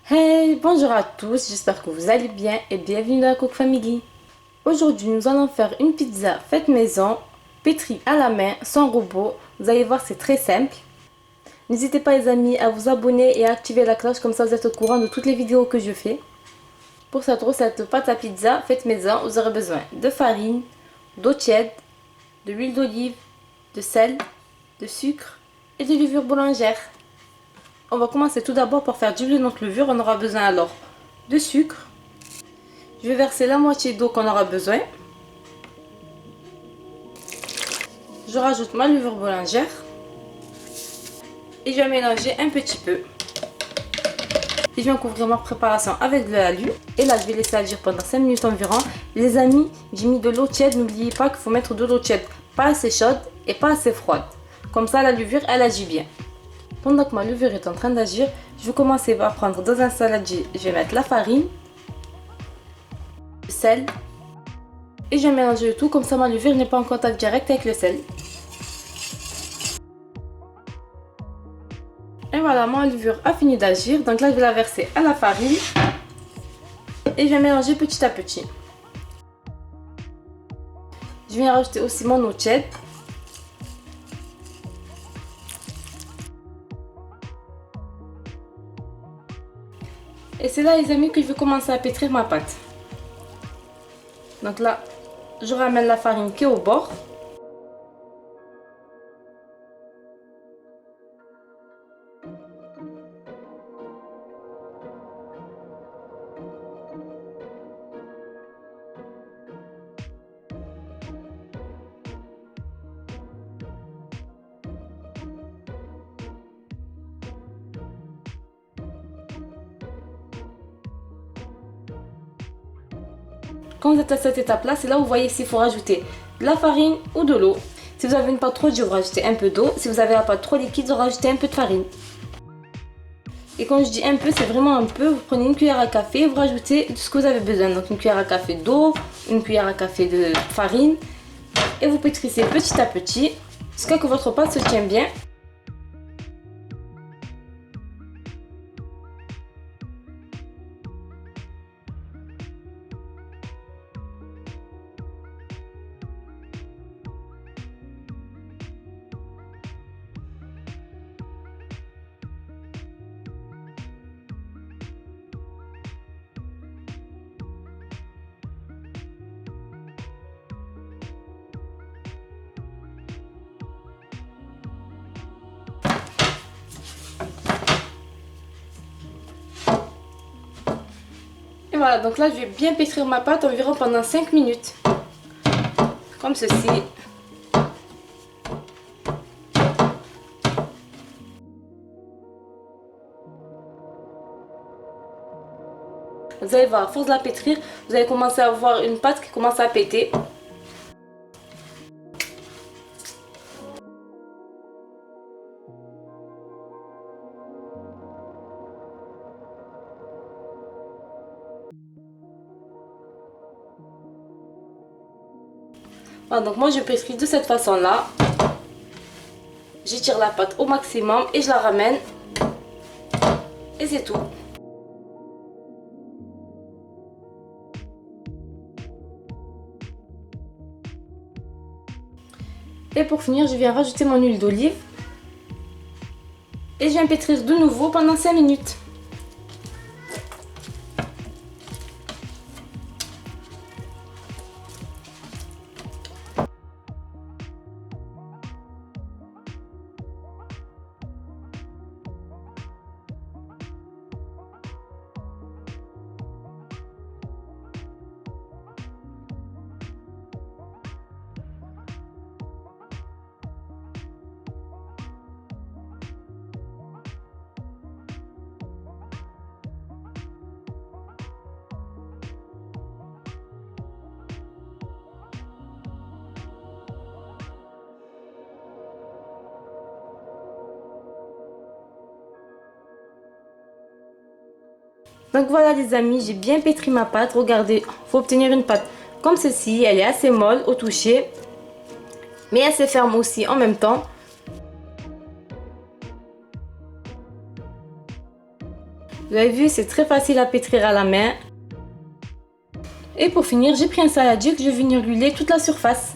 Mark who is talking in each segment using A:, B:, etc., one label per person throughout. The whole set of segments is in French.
A: Hey, bonjour à tous, j'espère que vous allez bien et bienvenue dans la Cook Family. Aujourd'hui, nous allons faire une pizza faite maison, pétrie à la main, sans robot. Vous allez voir, c'est très simple. N'hésitez pas les amis à vous abonner et à activer la cloche, comme ça vous êtes au courant de toutes les vidéos que je fais. Pour cette recette de pâte à pizza faite maison, vous aurez besoin de farine, d'eau tiède, de l'huile d'olive, de sel, de sucre et de levure boulangère. On va commencer tout d'abord par faire diluer notre levure. On aura besoin alors de sucre. Je vais verser la moitié d'eau qu'on aura besoin. Je rajoute ma levure boulangère. Et je vais mélanger un petit peu. Et je vais couvrir ma préparation avec de l'alu. Et là, je vais laisser agir pendant 5 minutes environ. Les amis, j'ai mis de l'eau tiède. N'oubliez pas qu'il faut mettre de l'eau tiède. Pas assez chaude et pas assez froide. Comme ça, la levure, elle agit bien. Pendant que ma levure est en train d'agir, je vais commencer par prendre dans un saladier. Je vais mettre la farine, le sel et je vais mélanger le tout. Comme ça, ma levure n'est pas en contact direct avec le sel. Et voilà, ma levure a fini d'agir. Donc là, je vais la verser à la farine et je vais mélanger petit à petit. Je viens rajouter aussi mon eau tiède. Et c'est là les amis que je vais commencer à pétrir ma pâte. Donc là, je ramène la farine qui est au bord. Quand vous êtes à cette étape là, c'est là où vous voyez s'il faut rajouter de la farine ou de l'eau. Si vous avez une pâte trop dure, vous rajoutez un peu d'eau. Si vous avez la pâte trop liquide, vous rajoutez un peu de farine. Et quand je dis un peu, c'est vraiment un peu. Vous prenez une cuillère à café et vous rajoutez ce que vous avez besoin. Donc une cuillère à café d'eau, une cuillère à café de farine. Et vous pétrissez petit à petit jusqu'à ce que votre pâte se tienne bien. Et voilà, donc là je vais bien pétrir ma pâte environ pendant 5 minutes. Comme ceci. Vous allez voir, à force de la pétrir, vous allez commencer à avoir une pâte qui commence à péter. Voilà, donc moi je pétris de cette façon là. J'étire la pâte au maximum et je la ramène. Et c'est tout. Et pour finir, je viens rajouter mon huile d'olive. Et je viens pétrir de nouveau pendant 5 minutes. Donc voilà les amis, j'ai bien pétri ma pâte. Regardez, il faut obtenir une pâte comme ceci. Elle est assez molle au toucher, mais assez ferme aussi en même temps. Vous avez vu, c'est très facile à pétrir à la main. Et pour finir, j'ai pris un saladier que je vais venir huiler toute la surface.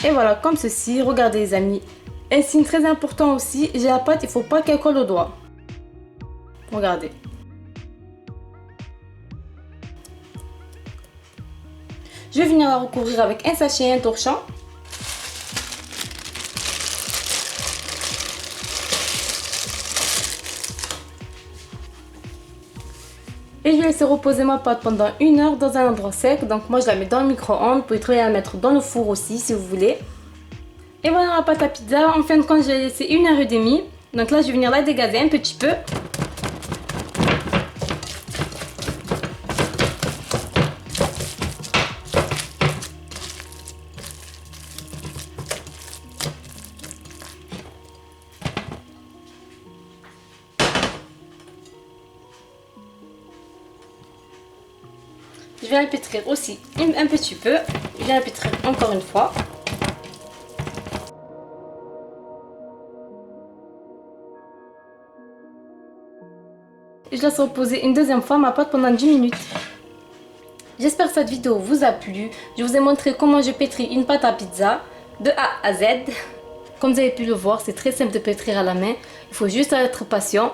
A: Et voilà, comme ceci, regardez les amis. Un signe très important aussi, j'ai la pâte, il ne faut pas qu'elle colle au doigt. Regardez. Je vais venir la recouvrir avec un sachet et un torchon. Et je vais laisser reposer ma pâte pendant 1 heure dans un endroit sec. Donc moi je la mets dans le micro-ondes. Vous pouvez très bien la mettre dans le four aussi si vous voulez. Et voilà la pâte à pizza. En fin de compte, je l'ai laissée 1 heure et demie. Donc là je vais venir la dégazer un petit peu. Je vais la pétrir aussi un petit peu. Je vais la pétrir encore une fois. Et je laisse reposer une deuxième fois ma pâte pendant 10 minutes. J'espère que cette vidéo vous a plu. Je vous ai montré comment je pétris une pâte à pizza de A à Z. Comme vous avez pu le voir, c'est très simple de pétrir à la main. Il faut juste être patient.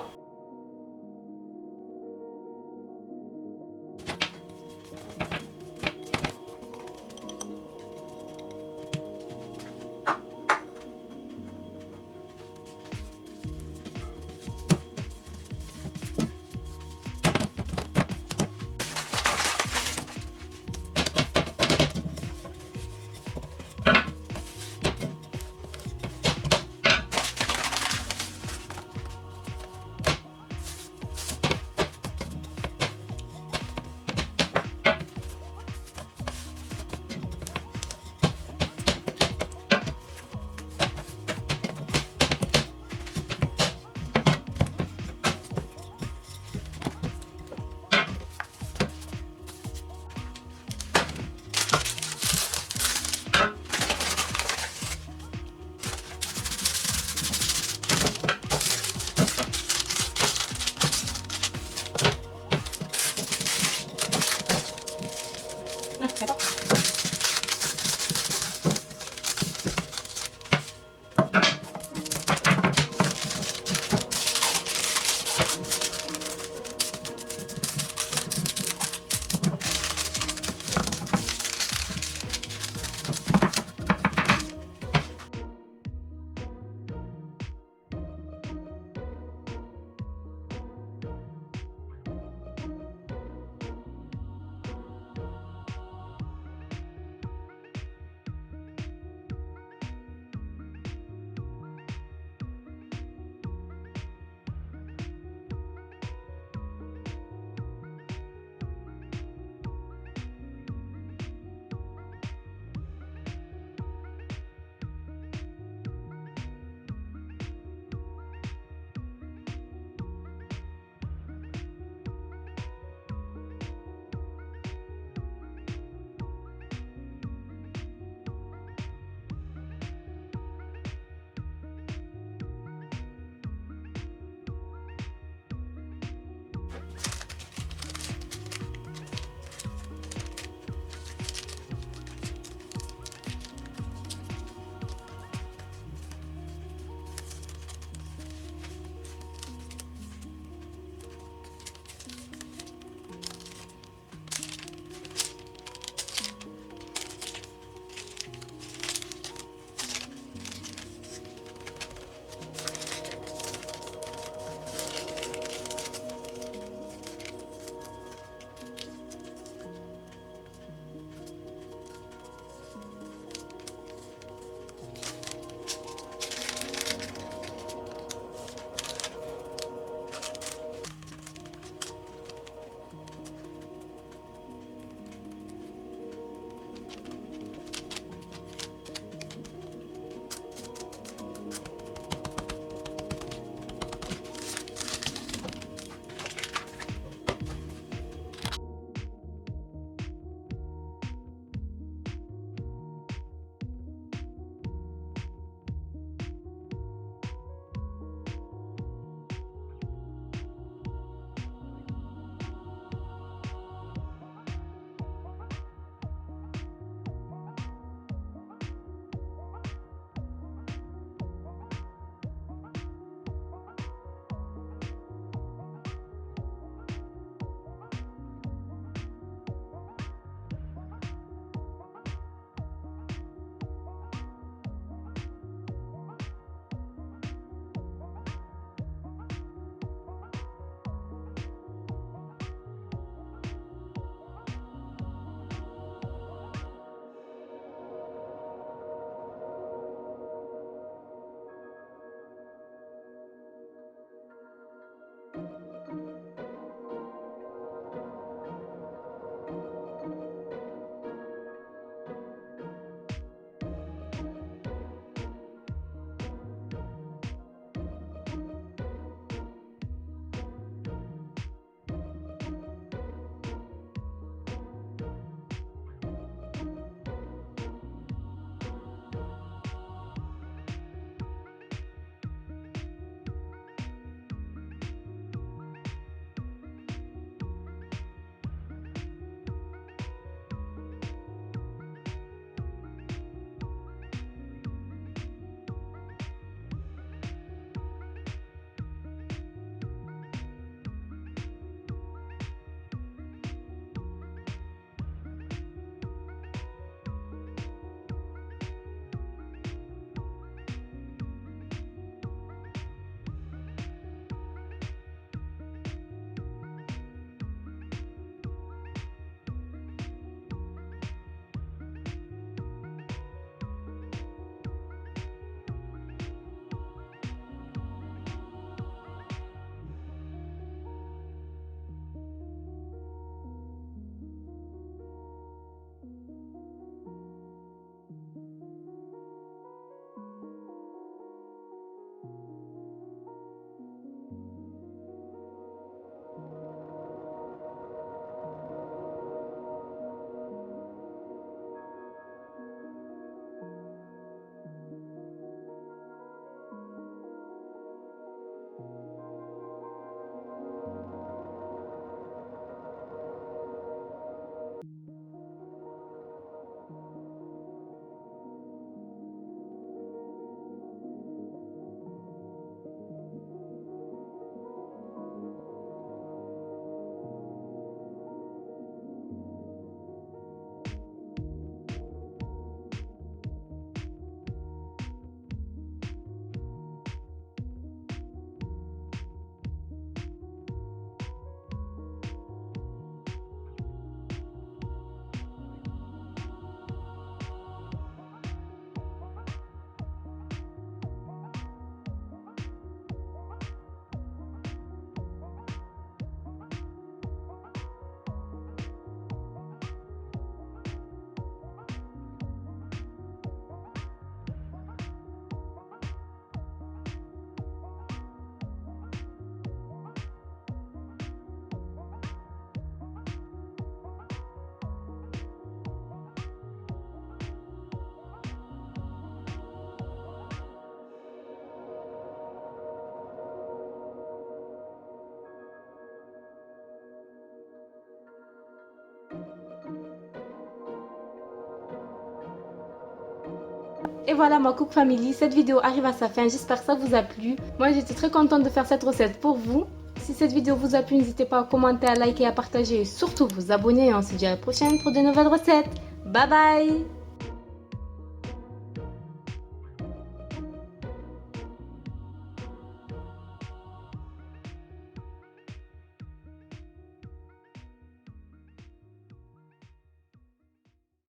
A: Et voilà ma Cook Family, cette vidéo arrive à sa fin, j'espère que ça vous a plu. Moi j'étais très contente de faire cette recette pour vous. Si cette vidéo vous a plu, n'hésitez pas à commenter, à liker, à partager et surtout vous abonner. Et on se dit à la prochaine pour de nouvelles recettes. Bye bye!